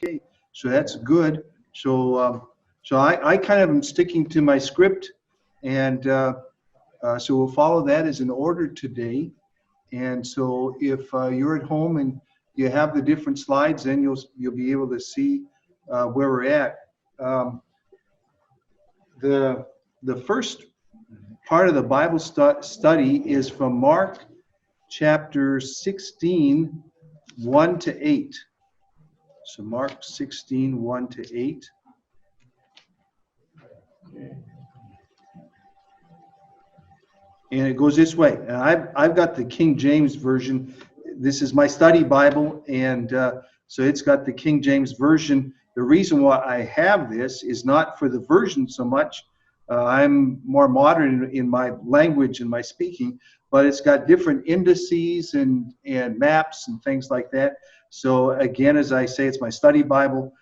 Okay, so that's good. So I kind of am sticking to my script, and so we'll follow that as an order today. And so if you're at home and you have the different slides, then you'll be able to see where we're at. Um, the first part of the Bible study is from Mark chapter 16, 1 to 8. So Mark 16, 1 to 8. And it goes this way. And I've got the King James Version. This is my study Bible, and so it's got the King James Version. The reason why I have this is not for the version so much. I'm more modern in my language and my speaking, but it's got different indices and maps and things like that. So again, as I say, it's my study Bible.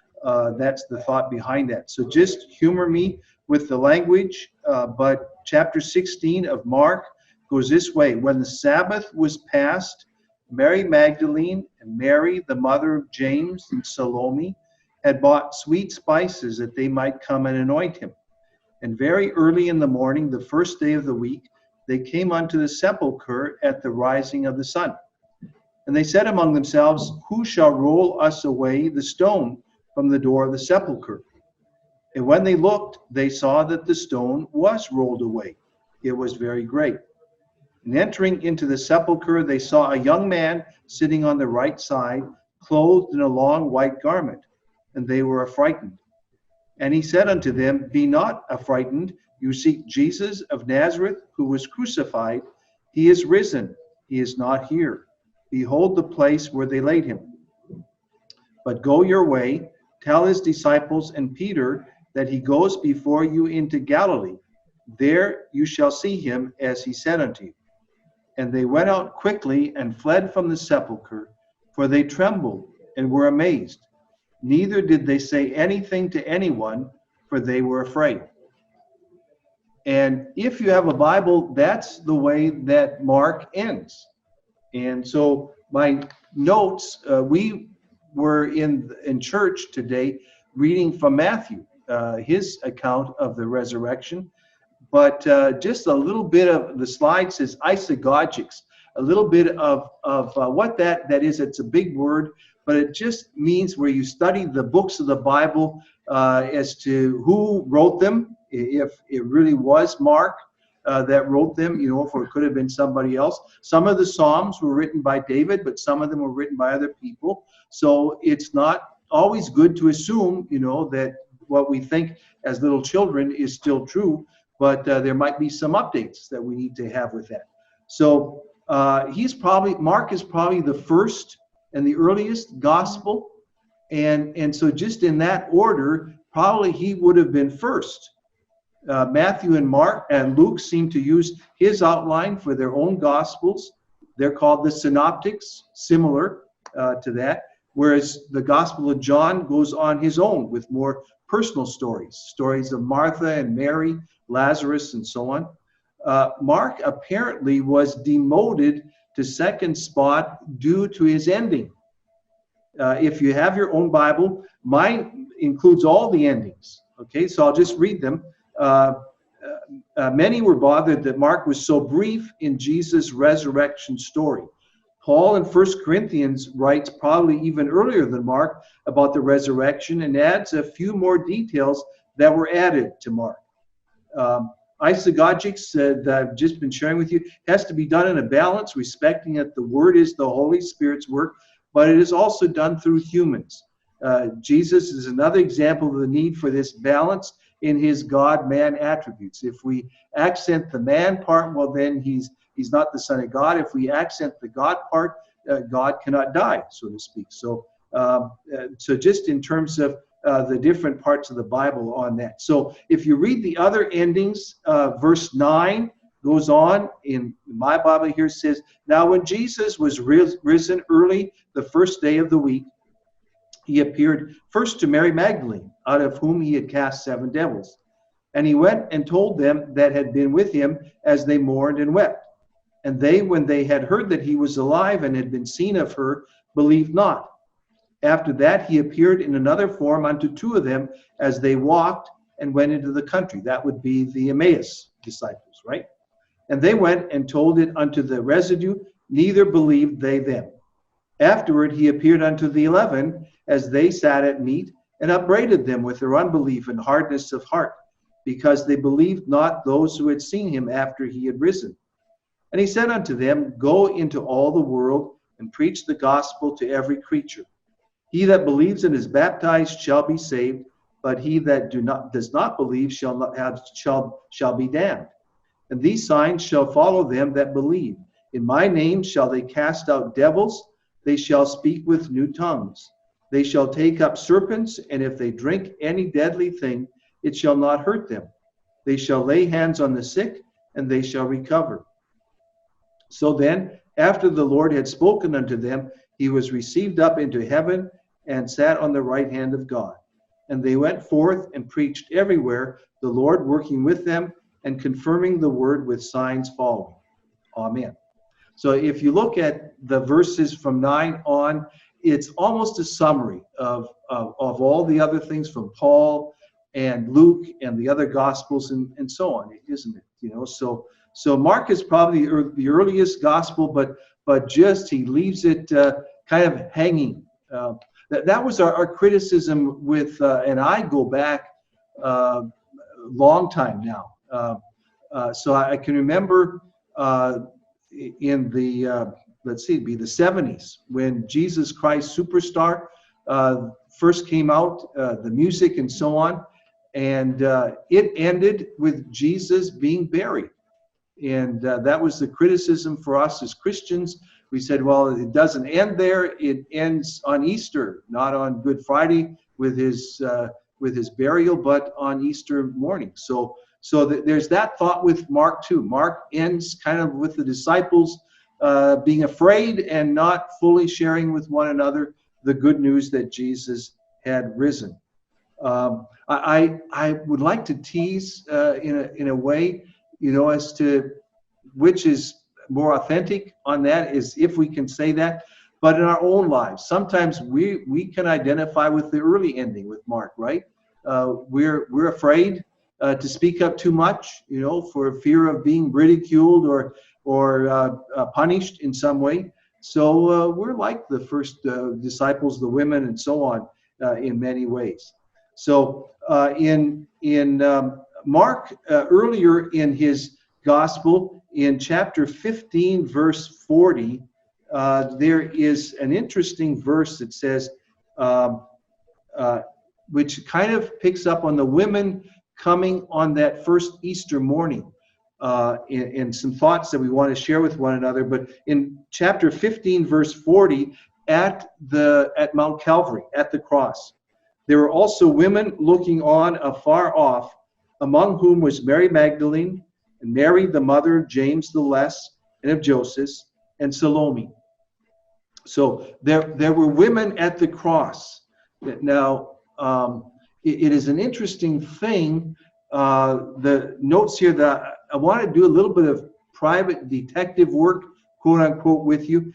That's the thought behind that. So just humor me with the language, but chapter 16 of Mark goes this way. When the Sabbath was past, Mary Magdalene and Mary, the mother of James and Salome, had bought sweet spices that they might come and anoint him. And very early in the morning, the first day of the week, they came unto the sepulchre at the rising of the sun. And they said among themselves, who shall roll us away the stone from the door of the sepulchre? And when they looked, they saw that the stone was rolled away. It was very great. And entering into the sepulchre, they saw a young man sitting on the right side, clothed in a long white garment, and they were affrighted. And he said unto them, be not affrighted. You seek Jesus of Nazareth, who was crucified. He is risen. He is not here. Behold the place where they laid him. But go your way, tell his disciples and Peter that he goes before you into Galilee. There you shall see him as he said unto you. And they went out quickly and fled from the sepulchre, for they trembled and were amazed. Neither did they say anything to anyone, for they were afraid. And if you have a Bible, that's the way that Mark ends. And so my notes, we were in church today reading from Matthew, his account of the resurrection. But just a little bit of the slide says isagogics, a little bit of what that is. It's a big word, but it just means where you study the books of the Bible as to who wrote them, if it really was Mark that wrote them, or it could have been somebody else. Some of the Psalms were written by David, but some of them were written by other people. So it's not always good to assume, that what we think as little children is still true, but there might be some updates that we need to have with that. So Mark is probably the first and the earliest gospel, and so just in that order, probably he would have been first. Matthew and Mark and Luke seem to use his outline for their own gospels. They're called the synoptics, similar to that, whereas the Gospel of John goes on his own with more personal stories of Martha and Mary, Lazarus, and so on. Mark apparently was demoted to second spot due to his ending. If you have your own Bible, mine includes all the endings. Okay, so I'll just read them. Many were bothered that Mark was so brief in Jesus' resurrection story. Paul in 1 Corinthians writes probably even earlier than Mark about the resurrection and adds a few more details that were added to Mark. Isagogics that I've just been sharing with you has to be done in a balance, respecting that the Word is the Holy Spirit's work, but it is also done through humans. Jesus is another example of the need for this balance in his God-man attributes. If we accent the man part, well, then he's not the Son of God. If we accent the God part, God cannot die, so to speak. So just in terms of the different parts of the Bible on that. So if you read the other endings, verse 9 goes on, in my Bible here says, now when Jesus was risen early the first day of the week, he appeared first to Mary Magdalene, out of whom he had cast 7 devils. And he went and told them that had been with him as they mourned and wept. And they, when they had heard that he was alive and had been seen of her, believed not. After that, he appeared in another form unto two of them as they walked and went into the country. That would be the Emmaus disciples, right? And they went and told it unto the residue, neither believed they them. Afterward, he appeared unto the 11 as they sat at meat, and upbraided them with their unbelief and hardness of heart, because they believed not those who had seen him after he had risen. And he said unto them, Go into all the world and preach the gospel to every creature. He that believes and is baptized shall be saved, but he that does not believe shall be damned. And these signs shall follow them that believe. In my name shall they cast out devils, they shall speak with new tongues. They shall take up serpents, and if they drink any deadly thing, it shall not hurt them. They shall lay hands on the sick, and they shall recover. So then, after the Lord had spoken unto them, he was received up into heaven and sat on the right hand of God. And they went forth and preached everywhere, the Lord working with them and confirming the word with signs following. Amen. So if you look at the verses from 9 on, it's almost a summary of all the other things from Paul and Luke and the other Gospels and so on, isn't it? You know, so Mark is probably the earliest Gospel, but just he leaves it kind of hanging. That was our criticism with, and I go back long time now. So I can remember in the let's see, it'd be the 70s when Jesus Christ Superstar first came out, the music and so on, and it ended with Jesus being buried. And that was the criticism for us as Christians. We said, well, it doesn't end there. It ends on Easter, not on Good Friday with his burial, but on Easter morning. So there's that thought with Mark too. Mark ends kind of with the disciples being afraid and not fully sharing with one another the good news that Jesus had risen. I would like to tease in a way, you know, as to which is more authentic on that, is if we can say that. But in our own lives, sometimes we can identify with the early ending with Mark, right? We're afraid to speak up too much, you know, for fear of being ridiculed or punished in some way. So we're like the first disciples, the women, and so on in many ways. So in Mark, earlier in his gospel, in chapter 15, verse 40, there is an interesting verse that says, which kind of picks up on the women coming on that first Easter morning. In some thoughts that we want to share with one another. But in chapter 15, verse 40, at Mount Calvary, at the cross, there were also women looking on afar off, among whom was Mary Magdalene, and Mary, the mother of James the Less, and of Joseph, and Salome. So there were women at the cross. Now, it is an interesting thing. The notes here that I want to do a little bit of private detective work, quote unquote, with you,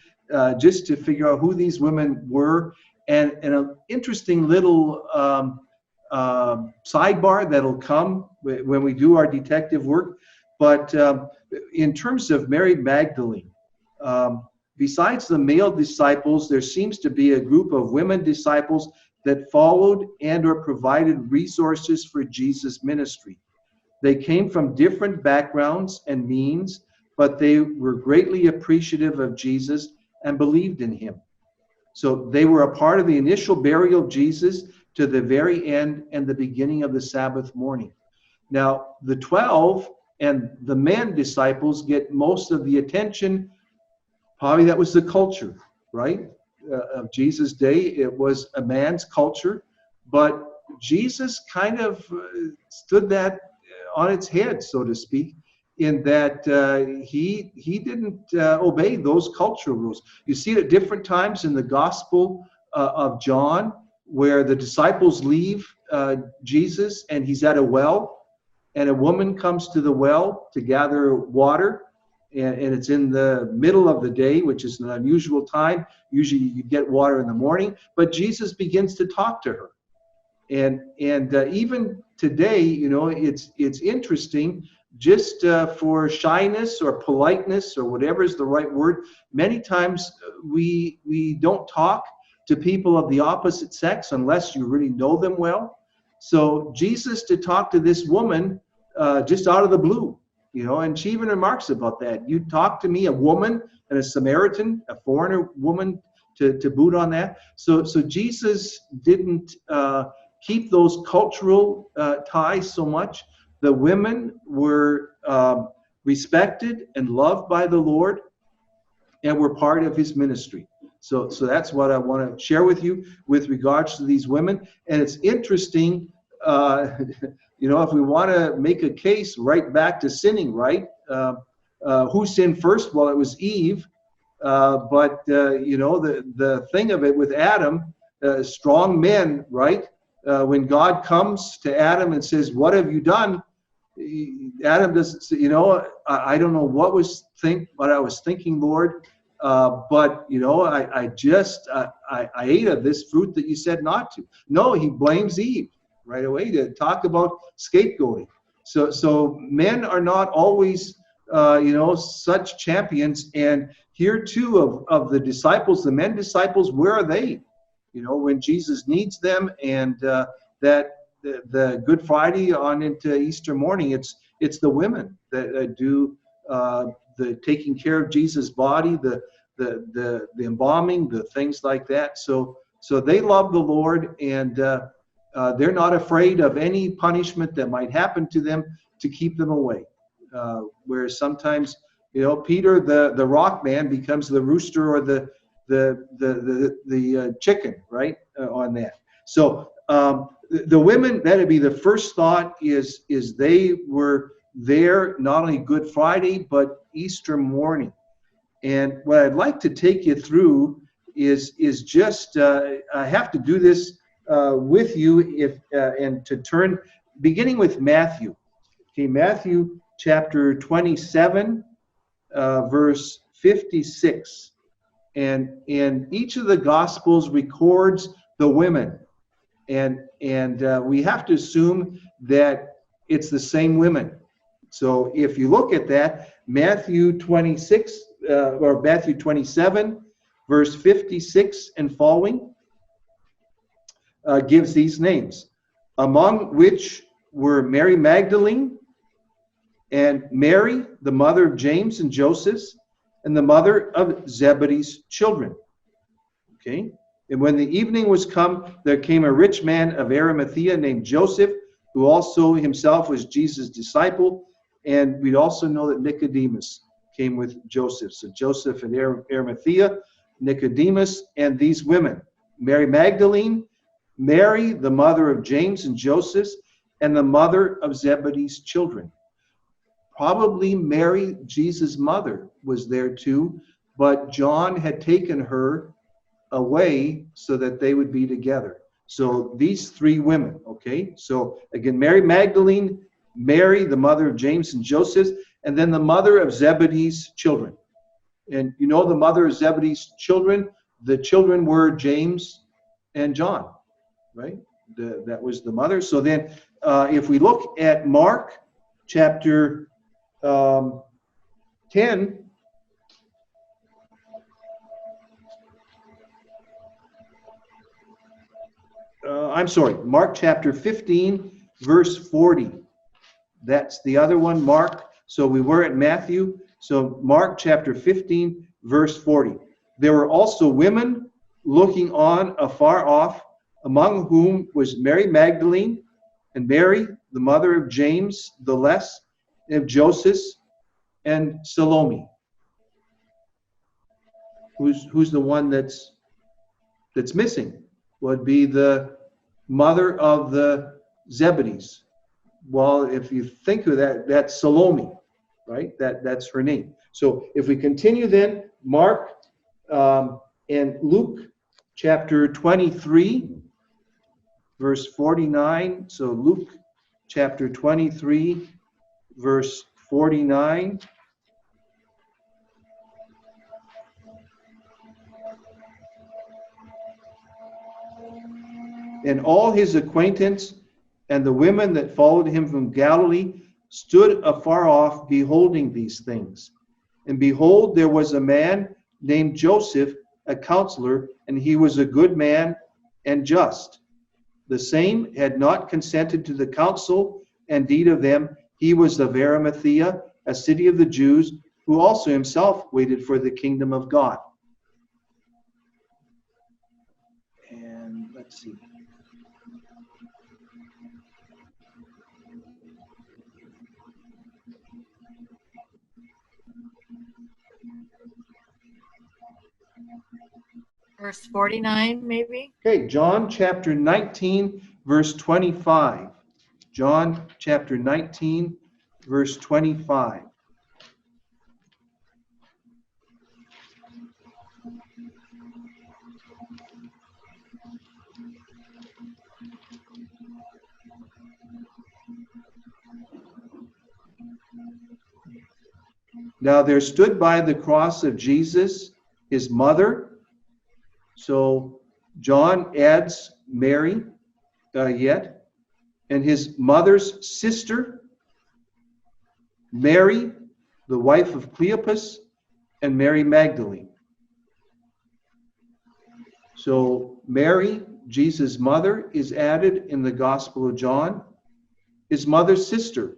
just to figure out who these women were. And an interesting little sidebar that'll come when we do our detective work. But in terms of Mary Magdalene, besides the male disciples, there seems to be a group of women disciples that followed and or provided resources for Jesus' ministry. They came from different backgrounds and means, but they were greatly appreciative of Jesus and believed in him. So they were a part of the initial burial of Jesus to the very end and the beginning of the Sabbath morning. Now, the 12 and the men disciples get most of the attention. Probably that was the culture, right? Of Jesus' day. It was a man's culture, but Jesus kind of stood that on its head, so to speak, in that he didn't obey those cultural rules. You see it at different times in the Gospel of John, where the disciples leave Jesus and he's at a well, and a woman comes to the well to gather water, and it's in the middle of the day, which is an unusual time. Usually you get water in the morning, but Jesus begins to talk to her. And even today, it's interesting, just for shyness or politeness or whatever is the right word. Many times we don't talk to people of the opposite sex unless you really know them well. So Jesus to talk to this woman just out of the blue, and she even remarks about that. You talk to me, a woman and a Samaritan, a foreigner woman, to boot on that. So Jesus didn't keep those cultural ties so much. The women were respected and loved by the Lord and were part of his ministry. So that's what I want to share with you with regards to these women. And it's interesting, if we want to make a case right back to sinning, right? Who sinned first? Well, it was Eve. But the thing of it with Adam, strong men, right? When God comes to Adam and says, "What have you done?" Adam doesn't say, I don't know what I was thinking, Lord, but I ate of this fruit that you said not to. No, he blames Eve right away to talk about scapegoating. So men are not always such champions. And here too of the disciples, the men disciples, where are they? When Jesus needs them, and that the Good Friday on into Easter morning, it's the women that do the taking care of Jesus' body, the embalming, the things like that. So they love the Lord, and they're not afraid of any punishment that might happen to them to keep them away. Whereas sometimes, Peter, the rock man, becomes the rooster or the chicken, right? On that. So the women, that'd be the first thought, is they were there not only Good Friday but Easter morning. And what I'd like to take you through is just I have to do this with you and to turn, beginning with Matthew. Okay, Matthew chapter 27, verse 56. And each of the Gospels records the women. And we have to assume that it's the same women. So if you look at that, Matthew 26, or Matthew 27, verse 56 and following, gives these names, among which were Mary Magdalene, and Mary, the mother of James and Joseph, and the mother of Zebedee's children. Okay? And when the evening was come, there came a rich man of Arimathea named Joseph, who also himself was Jesus' disciple. And we also know that Nicodemus came with Joseph. So Joseph and Arimathea, Nicodemus, and these women, Mary Magdalene, Mary, the mother of James and Joseph, and the mother of Zebedee's children. Probably Mary, Jesus' mother, was there too, but John had taken her away so that they would be together. So these three women, okay? So again, Mary Magdalene, Mary, the mother of James and Joseph, and then the mother of Zebedee's children. And the mother of Zebedee's children, the children were James and John, right? That was the mother. So then if we look at Mark chapter 10, Mark chapter 15, verse 40. That's the other one, Mark. So we were at Matthew. So Mark chapter 15, verse 40. There were also women looking on afar off, among whom was Mary Magdalene, and Mary, the mother of James the Less, and of Joseph, and Salome. Who's the one that's missing? Would be the mother of the Zebedees. Well, if you think of that, that's Salome, right? That's her name. So if we continue then, Mark and Luke chapter 23, verse 49. So Luke chapter 23, verse 49. And all his acquaintance and the women that followed him from Galilee stood afar off, beholding these things. And behold, there was a man named Joseph, a counselor, and he was a good man and just. The same had not consented to the counsel and deed of them. He was of Arimathea, a city of the Jews, who also himself waited for the kingdom of God. And let's see. Verse 49, maybe? Okay, John chapter 19, verse 25. John chapter 19, verse 25. Now there stood by the cross of Jesus his mother. So John adds Mary yet, and his mother's sister, Mary, the wife of Cleopas, and Mary Magdalene. So Mary, Jesus' mother, is added in the Gospel of John, his mother's sister.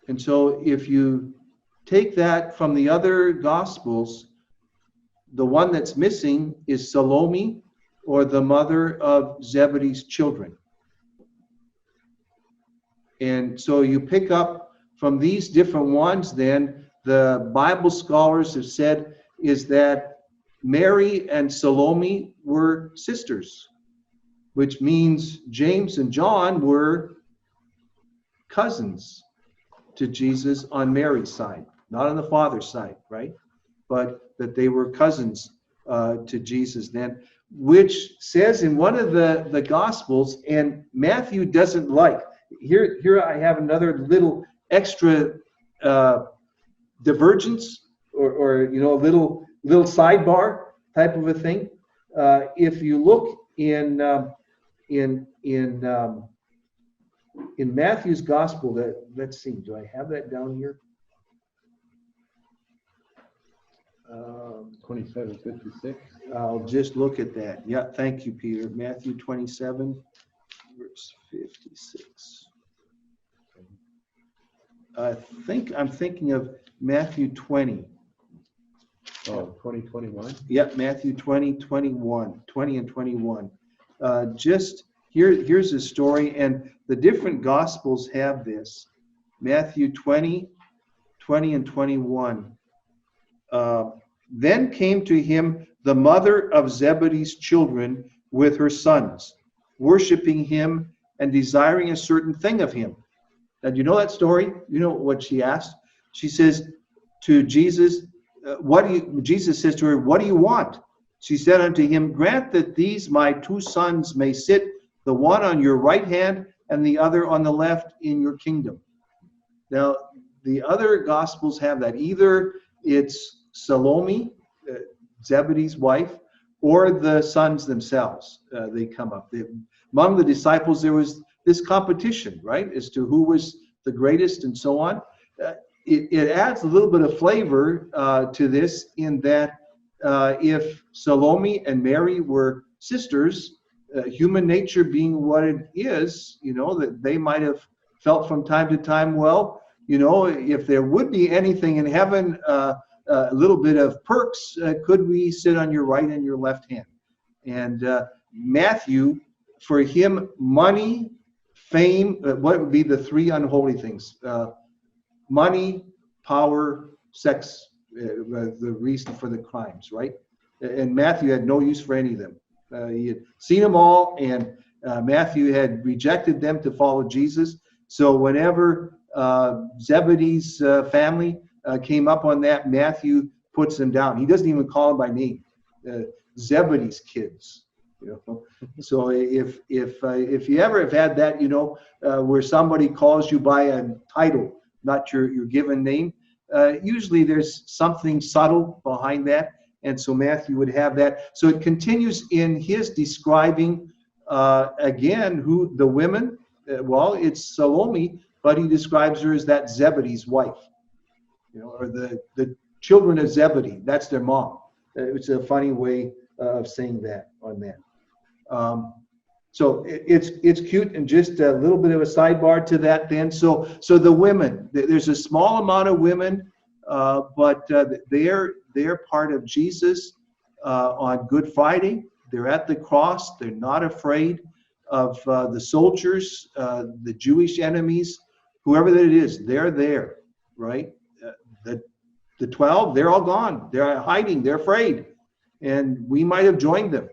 And so if you take that from the other Gospels, the one that's missing is Salome, or the mother of Zebedee's children. And so you pick up from these different ones, then the Bible scholars have said is that Mary and Salome were sisters, which means James and John were cousins to Jesus on Mary's side, not on the father's side, right? But that they were cousins to Jesus then, which says in one of the Gospels, and Matthew doesn't like. Here I have another little extra divergence, or you know, a little sidebar type of a thing. If you look in Matthew's Gospel, let's see, do I have that down here? 27:56. I'll just look at that. Yeah, thank you, Peter. Matthew 27, verse 56. I'm thinking of Matthew 20. Oh, 2021. Yep, Matthew 20, 21, 20 and 21. Just here's a story, and the different Gospels have this. Matthew 20, 20 and 21. Then came to him the mother of Zebedee's children with her sons, worshiping him and desiring a certain thing of him. Now, do you know that story? You know what she asked? She says to Jesus, Jesus says to her, what do you want? She said unto him, grant that these my two sons may sit, the one on your right hand and the other on the left in your kingdom. Now, the other Gospels have that. Either it's Salome, Zebedee's wife, or the sons themselves. They come up. Among the disciples, there was this competition, right, as to who was the greatest and so on. It adds a little bit of flavor to this, in that if Salome and Mary were sisters, human nature being what it is, you know, that they might have felt from time to time, well, you know, if there would be anything in heaven, a little bit of perks, could we sit on your right and your left hand? And Matthew, for him, money, fame, what would be the three unholy things? Money, power, sex, the reason for the crimes, right? And Matthew had no use for any of them. He had seen them all, and Matthew had rejected them to follow Jesus. So whenever Zebedee's family came up on that, Matthew puts them down. He doesn't even call them by name. Zebedee's kids. You know? So if you ever have had that, you know, where somebody calls you by a title, not your given name, usually there's something subtle behind that. And so Matthew would have that. So it continues in his describing, again, who the women, well, it's Salome, but he describes her as that Zebedee's wife, or the children of Zebedee. That's their mom. It's a funny way of saying that on that. So it's cute, and just a little bit of a sidebar to that then. So the women, there's a small amount of women, but they're part of Jesus on Good Friday. They're at the cross. They're not afraid of the soldiers, the Jewish enemies, whoever that it is. They're there, right? The 12, they're all gone. They're hiding. They're afraid, and we might have joined them.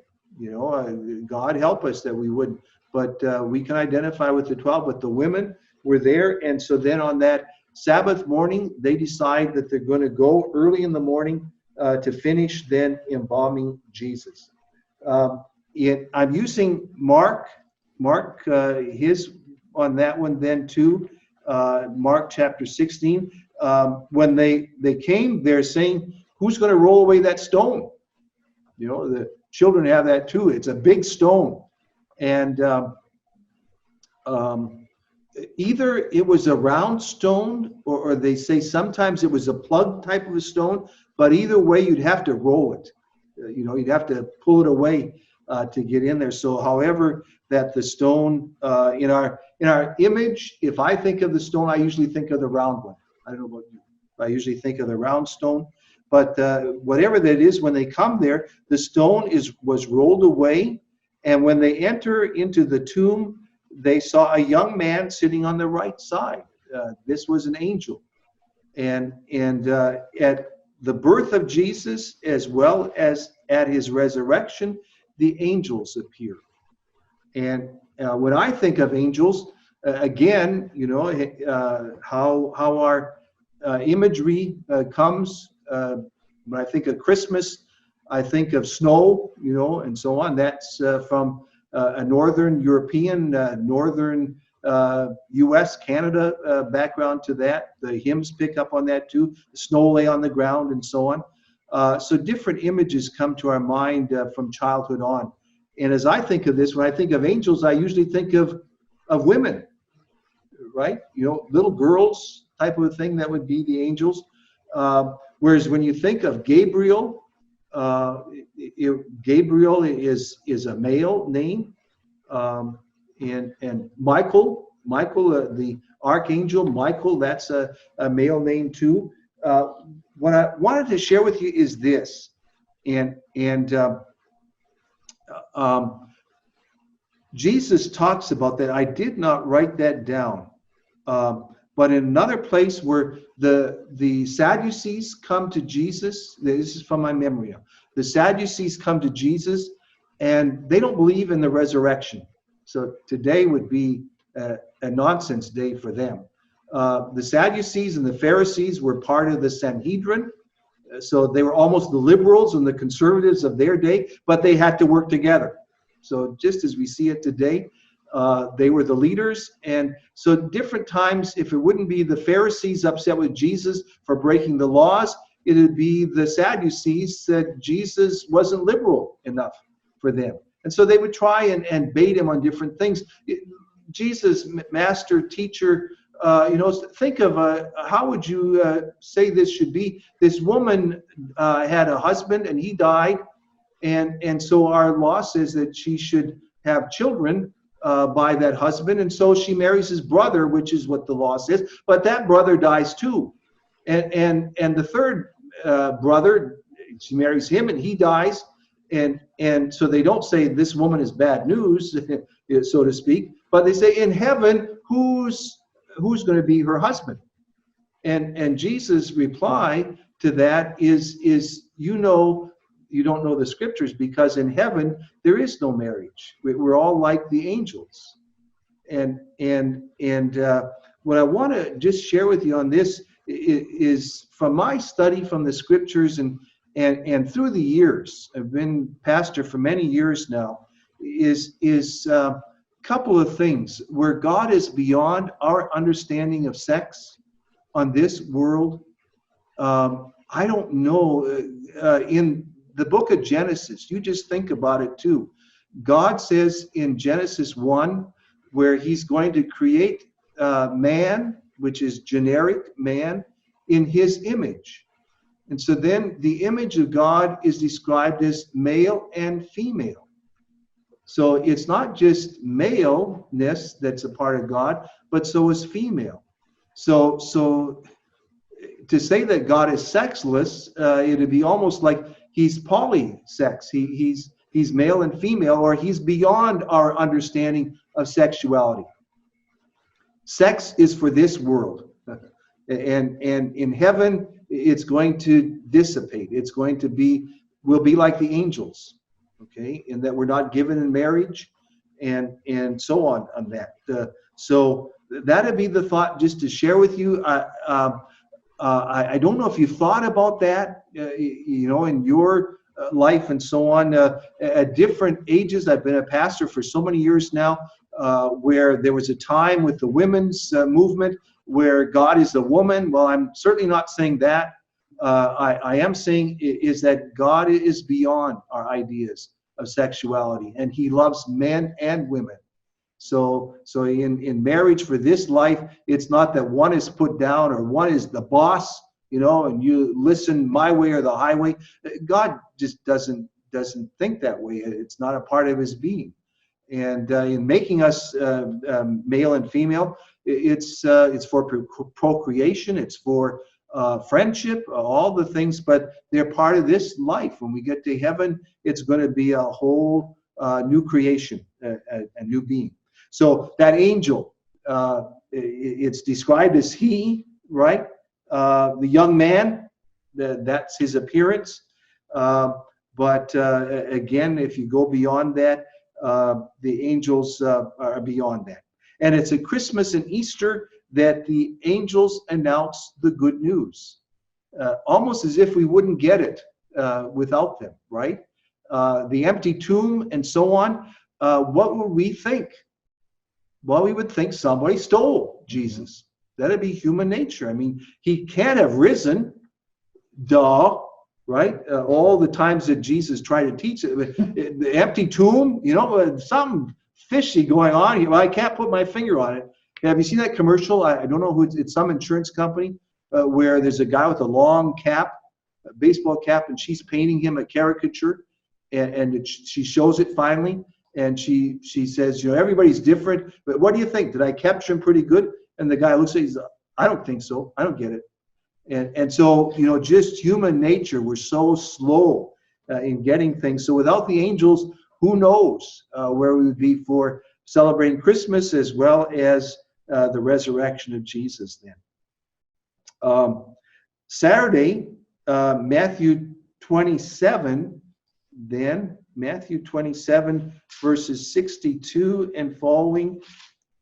God help us that we wouldn't. But we can identify with the 12. But the women were there, and so then on that Sabbath morning, they decide that they're going to go early in the morning to finish then embalming Jesus. I'm using Mark his on that one then too. Mark chapter 16. When they came, they're saying, who's going to roll away that stone? The children have that too. It's a big stone. And either it was a round stone, or they say sometimes it was a plug type of a stone, but either way you'd have to roll it. You'd have to pull it away to get in there. So however that the stone, in our image, if I think of the stone, I usually think of the round one. I don't know about you. I usually think of the round stone. But whatever that is, when they come there, the stone was rolled away. And when they enter into the tomb, they saw a young man sitting on the right side. This was an angel. And at the birth of Jesus, as well as at his resurrection, the angels appear. And when I think of angels, again, how our imagery comes. When I think of Christmas, I think of snow, and so on. That's from a Northern European, Northern U.S., Canada background to that. The hymns pick up on that too. The snow lay on the ground and so on. So different images come to our mind from childhood on. And as I think of this, when I think of angels, I usually think of women, right? Little girls type of a thing, that would be the angels. Whereas when you think of Gabriel, Gabriel is a male name, and Michael, the archangel Michael, that's a male name too. What I wanted to share with you is this, and Jesus talks about that. I did not write that down. But in another place where the Sadducees come to Jesus, this is from my memory. The Sadducees come to Jesus, and they don't believe in the resurrection. So today would be a nonsense day for them. The Sadducees and the Pharisees were part of the Sanhedrin. So they were almost the liberals and the conservatives of their day, but they had to work together. So just as we see it today, they were the leaders. And so different times, if it wouldn't be the Pharisees upset with Jesus for breaking the laws, it would be the Sadducees that Jesus wasn't liberal enough for them. And so they would try and bait him on different things. Jesus, master, teacher, think of how would you say this should be? This woman had a husband and he died. And so our law says that she should have children by that husband, and so she marries his brother, which is what the law says. But that brother dies too, and the third brother, she marries him, and he dies, and so they don't say this woman is bad news, so to speak, but they say in heaven who's going to be her husband, and Jesus' reply to that is you don't know the scriptures, because in heaven there is no marriage. We're all like the angels. And what I want to just share with you on this is from my study from the scriptures and through the years, I've been pastor for many years now, is a couple of things where God is beyond our understanding of sex on this world. I don't know in the book of Genesis, you just think about it too. God says in Genesis 1, where he's going to create man, which is generic man, in his image. And so then the image of God is described as male and female. So it's not just maleness that's a part of God, but so is female. So to say that God is sexless, it'd be almost like he's polysex. He's male and female, or he's beyond our understanding of sexuality. Sex is for this world. And in heaven, it's going to dissipate. It's going to be, we'll be like the angels, okay? In that we're not given in marriage and so on that. So that'd be the thought just to share with you. I don't know if you thought about that, in your life and so on. At different ages, I've been a pastor for so many years now, where there was a time with the women's movement where God is a woman. Well, I'm certainly not saying that. I am saying is that God is beyond our ideas of sexuality, and he loves men and women. So in marriage for this life, it's not that one is put down or one is the boss, and you listen my way or the highway. God just doesn't think that way. It's not a part of his being. And in making us male and female, it's for procreation, it's for friendship, all the things, but they're part of this life. When we get to heaven, it's going to be a whole new creation, a new being. So that angel, it's described as he, right? The young man, that's his appearance. But again, if you go beyond that, the angels are beyond that. And it's at Christmas and Easter that the angels announce the good news, almost as if we wouldn't get it without them, right? The empty tomb and so on. What would we think? Well, we would think somebody stole Jesus. That'd be human nature. I mean, he can't have risen. Duh, right? All the times that Jesus tried to teach it, the empty tomb, something fishy going on here. Well, I can't put my finger on it. Have you seen that commercial? I don't know who it's some insurance company where there's a guy with a long cap, a baseball cap, and she's painting him a caricature, and she shows it finally. And she says, everybody's different, but what do you think? Did I capture him pretty good? And the guy looks at it, I don't think so. I don't get it. And so, just human nature, we're so slow in getting things. So without the angels, who knows where we would be for celebrating Christmas as well as the resurrection of Jesus then. Saturday, Matthew 27, then. Matthew 27, verses 62 and following.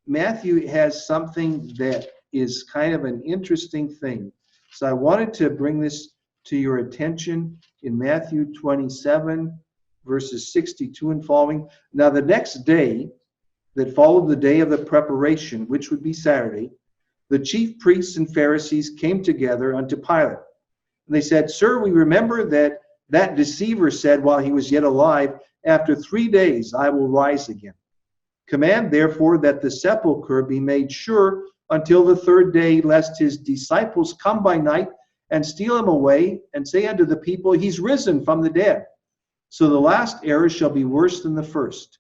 Matthew has something that is kind of an interesting thing. So I wanted to bring this to your attention in Matthew 27, verses 62 and following. Now the next day that followed the day of the preparation, which would be Saturday, the chief priests and Pharisees came together unto Pilate. And they said, Sir, we remember that deceiver said while he was yet alive, after 3 days I will rise again. Command therefore that the sepulchre be made sure until the 3rd day, lest his disciples come by night and steal him away, and say unto the people, He's risen from the dead. So the last error shall be worse than the first.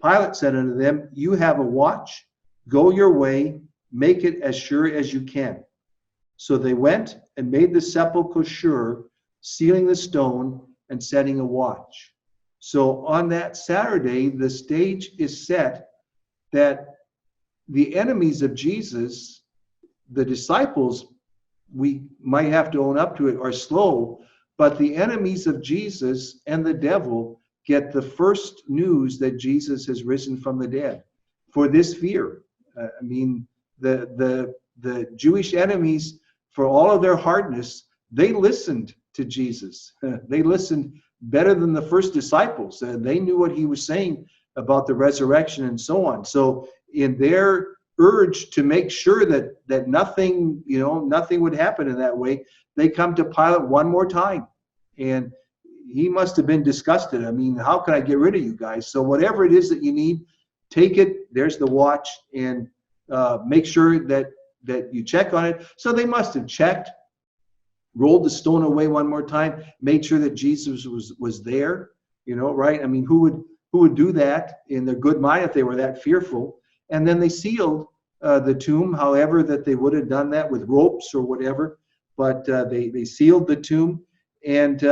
Pilate said unto them, You have a watch, go your way, make it as sure as you can. So they went and made the sepulchre sure, sealing the stone and setting a watch. So on that Saturday, the stage is set that the enemies of Jesus, the disciples, we might have to own up to it, are slow, but the enemies of Jesus and the devil get the first news that Jesus has risen from the dead for this fear. The Jewish enemies, for all of their hardness, they listened to Jesus. They listened better than the first disciples. They knew what he was saying about the resurrection and so on. So in their urge to make sure that nothing would happen in that way, they come to Pilate one more time. And he must have been disgusted. I mean, how can I get rid of you guys? So whatever it is that you need, take it. There's the watch, and make sure that you check on it. So they must have checked, rolled the stone away one more time, made sure that Jesus was there. Right? I mean, who would do that in their good mind if they were that fearful? And then they sealed the tomb, however that they would have done that with ropes or whatever. But they sealed the tomb. And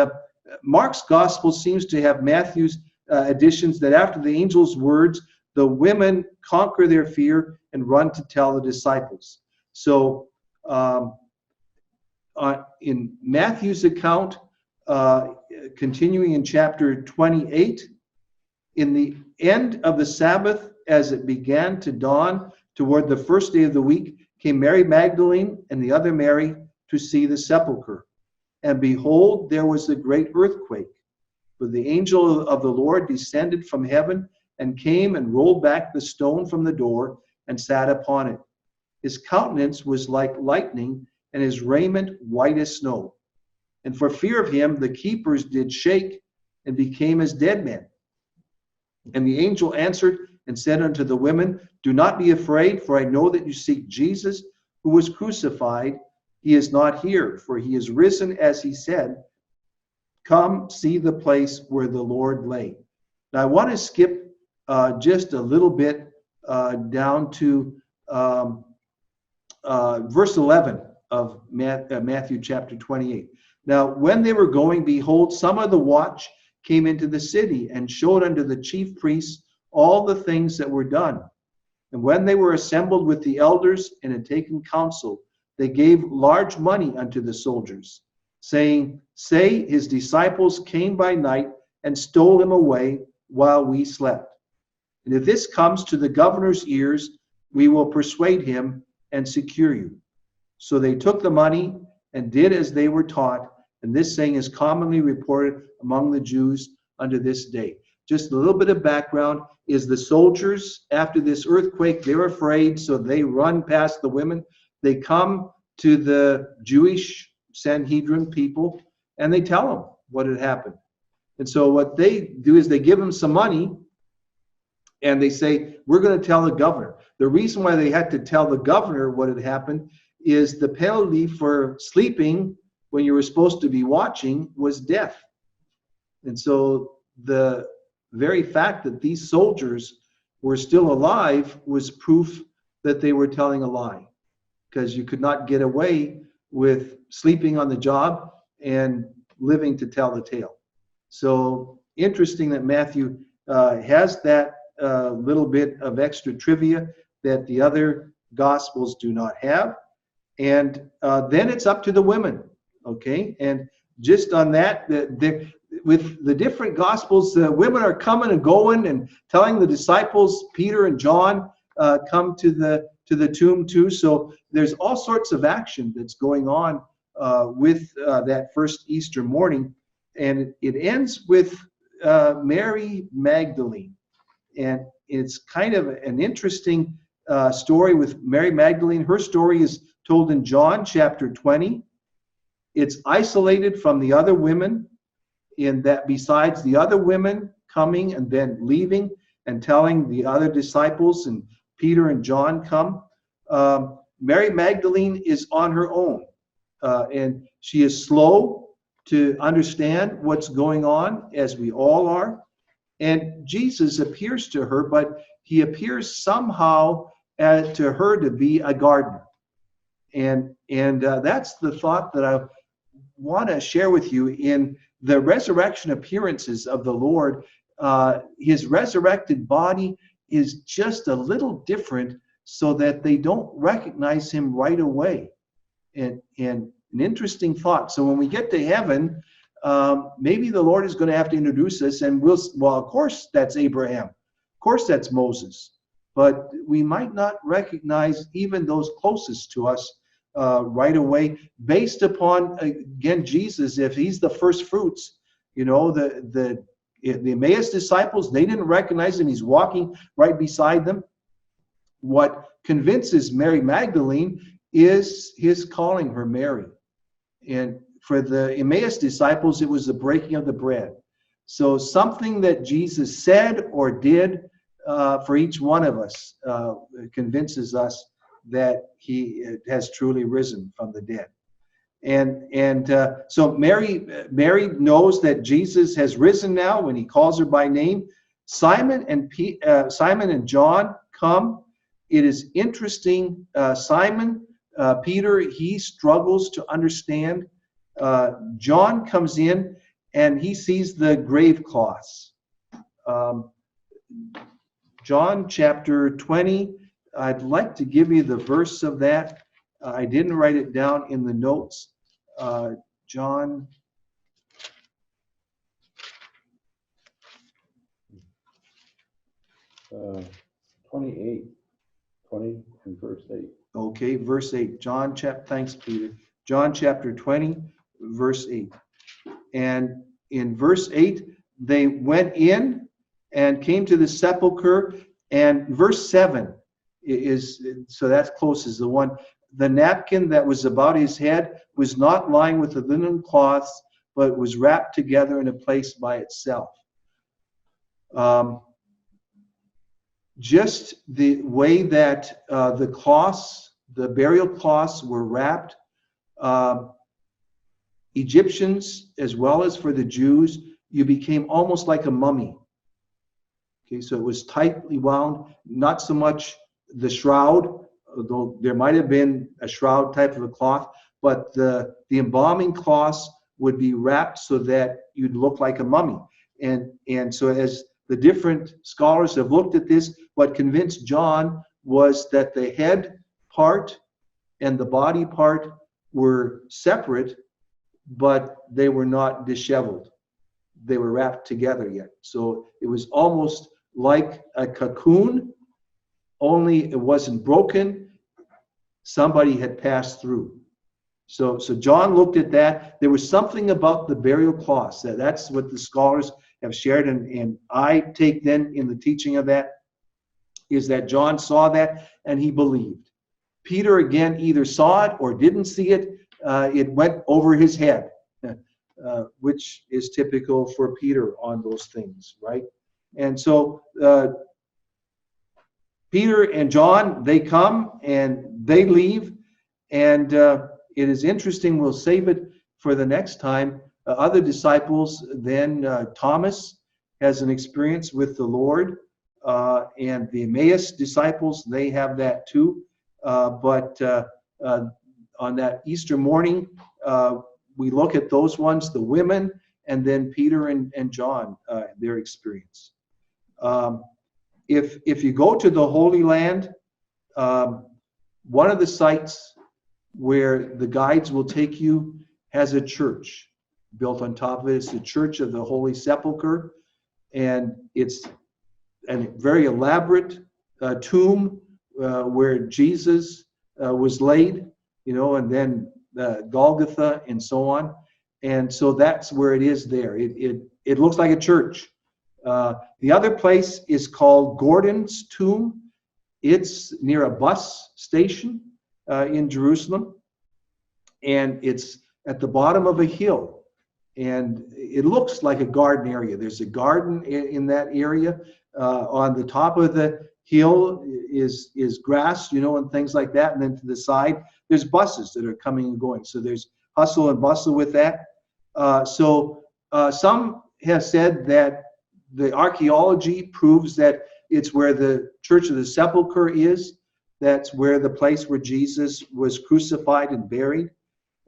Mark's gospel seems to have Matthew's additions that after the angel's words, the women conquer their fear and run to tell the disciples. So in Matthew's account, continuing in chapter 28, in the end of the Sabbath, as it began to dawn toward the first day of the week, came Mary Magdalene and the other Mary to see the sepulchre. And behold, there was a great earthquake. For the angel of the Lord descended from heaven and came and rolled back the stone from the door and sat upon it. His countenance was like lightning, and his raiment white as snow. And for fear of him, the keepers did shake and became as dead men. And the angel answered and said unto the women, Do not be afraid, for I know that you seek Jesus, who was crucified. He is not here, for he is risen as he said. Come, see the place where the Lord lay. Now I want to skip just a little bit down to verse 11 of Matthew chapter 28. Now, when they were going, behold, some of the watch came into the city and showed unto the chief priests all the things that were done. And when they were assembled with the elders and had taken counsel, they gave large money unto the soldiers, saying, Say, his disciples came by night and stole him away while we slept. And if this comes to the governor's ears, we will persuade him and secure you. So they took the money and did as they were taught. And this saying is commonly reported among the Jews unto this day. Just a little bit of background is the soldiers, after this earthquake, they're afraid, so they run past the women. They come to the Jewish Sanhedrin people, and they tell them what had happened. And so what they do is they give them some money, and they say, we're going to tell the governor. The reason why they had to tell the governor what had happened is the penalty for sleeping when you were supposed to be watching was death. And so the very fact that these soldiers were still alive was proof that they were telling a lie, because you could not get away with sleeping on the job and living to tell the tale. So interesting that Matthew has that little bit of extra trivia that the other Gospels do not have. And then it's up to the women, okay? And just on that, with the different Gospels, the women are coming and going and telling the disciples, Peter and John, come to the tomb too. So there's all sorts of action that's going on with that first Easter morning. And it ends with Mary Magdalene. And it's kind of an interesting story with Mary Magdalene. Her story is told in John chapter 20. It's isolated from the other women, in that besides the other women coming and then leaving and telling the other disciples, and Peter and John come, Mary Magdalene is on her own. And she is slow to understand what's going on, as we all are. And Jesus appears to her, but he appears somehow to her to be a gardener. And that's the thought that I want to share with you in the resurrection appearances of the Lord. His resurrected body is just a little different, so that they don't recognize him right away. And an interesting thought. So when we get to heaven, maybe the Lord is going to have to introduce us, and well, of course that's Abraham, of course that's Moses, but we might not recognize even those closest to us right away, based upon, again, Jesus. If he's the first fruits, the Emmaus disciples, they didn't recognize him. He's walking right beside them. What convinces Mary Magdalene is his calling her Mary. And for the Emmaus disciples, it was the breaking of the bread. So something that Jesus said or did for each one of us convinces us that he has truly risen from the dead. And so Mary knows that Jesus has risen now when he calls her by name. Simon and John come. It is interesting. Simon Peter, he struggles to understand. John comes in and he sees the grave cloths. John chapter 20, I'd like to give you the verse of that. I didn't write it down in the notes. John 28, 20 and verse 8. Okay, verse 8. Thanks, Peter. John chapter 20, verse 8. And in verse 8, they went in and came to the sepulcher. And verse 7 is, so that's close as the one. The napkin that was about his head was not lying with the linen cloths, but was wrapped together in a place by itself. Just the way that the burial cloths were wrapped, Egyptians, as well as for the Jews, you became almost like a mummy. Okay, so it was tightly wound, not so much the shroud, although there might have been a shroud type of a cloth, but the embalming cloths would be wrapped so that you'd look like a mummy. And so as the different scholars have looked at this, what convinced John was that the head part and the body part were separate, but they were not disheveled. They were wrapped together yet. So it was almost like a cocoon, only it wasn't broken. Somebody had passed through. So John looked at that. There was something about the burial cloths. That's what the scholars have shared, and I take then in the teaching of that is that John saw that and he believed. Peter again either saw it or didn't see it. It went over his head, which is typical for Peter on those things, right? And so Peter and John, they come and they leave, and it is interesting. We'll save it for the next time. Other disciples, then Thomas has an experience with the Lord, and the Emmaus disciples, they have that too. But on that Easter morning, we look at those ones, the women, and then Peter and John, their experience. If you go to the Holy Land, one of the sites where the guides will take you has a church built on top of it. It's the Church of the Holy Sepulchre, and it's a very elaborate tomb where Jesus was laid, and then Golgotha and so on. And so that's where it is there. It looks like a church. The other place is called Gordon's Tomb. It's near a bus station in Jerusalem, and it's at the bottom of a hill. And it looks like a garden area. There's a garden in that area. On the top of the hill is grass, and things like that. And then to the side, there's buses that are coming and going. So there's hustle and bustle with that. Some have said that the archaeology proves that it's where the Church of the Sepulchre is. That's where the place where Jesus was crucified and buried.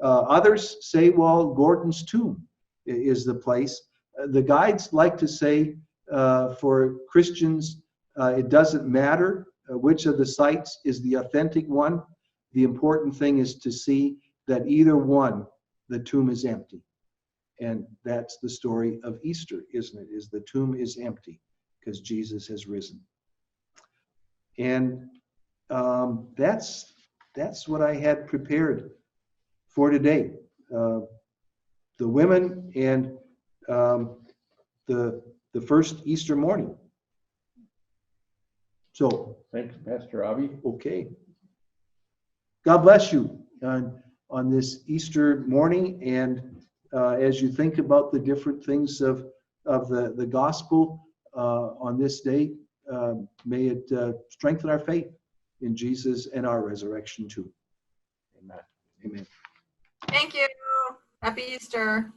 Others say, well, Gordon's tomb is the place. The guides like to say, for Christians, it doesn't matter which of the sites is the authentic one. The important thing is to see that either one, the tomb is empty. And that's the story of Easter, isn't it? Is the tomb is empty because Jesus has risen. And that's what I had prepared for today. The women and the first Easter morning. So Thanks, Pastor Aubey. okay. God bless you. on this Easter morning. And as you think about the different things of the gospel on this day, may it strengthen our faith in Jesus and our resurrection too. Amen. Amen. Thank you. Happy Easter.